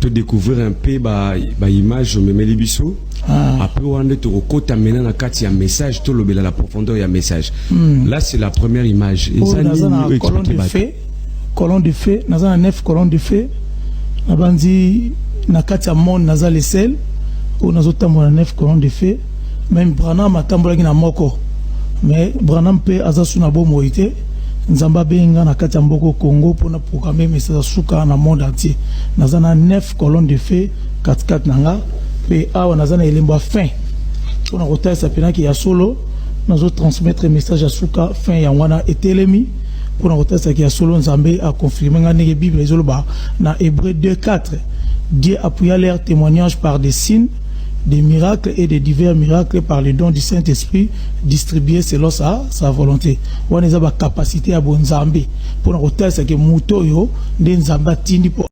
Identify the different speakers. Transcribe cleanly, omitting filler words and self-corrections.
Speaker 1: de découvrir un peu l'image de Melibiso. Après, on a côté amener dans un message, tout le la profondeur et un message. Là, c'est la première image. Et ça,
Speaker 2: colonne de feu, nous avons 9 colonnes de feu. Nous avons dit, na katia monde, nous avons les sels. Nous avons 9 colonnes de feu. Même Branham a tambouré na moko. Mais Branham peut azasu na bo moïté. Nzamba benga na katia mboko Congo pour na programmer message suka na monde entier. Nous avons 9 colonnes de feu, 4 nanga. Et awa nous avons élément fin. On a retard ça pena qui a solo. Nous allons transmettre le message à suka fin ya wana etelemi. Pour nous retester qu'il y a solo Nzambé a confirmé dans la Bible dans Hébreux 2:4. Dieu appuya leur témoignage par des signes, des miracles et des divers miracles par les dons du Saint-Esprit distribués selon sa volonté. On a la capacité à bon Nzambé pour nous retester que muto yo de Nzamba tindi pour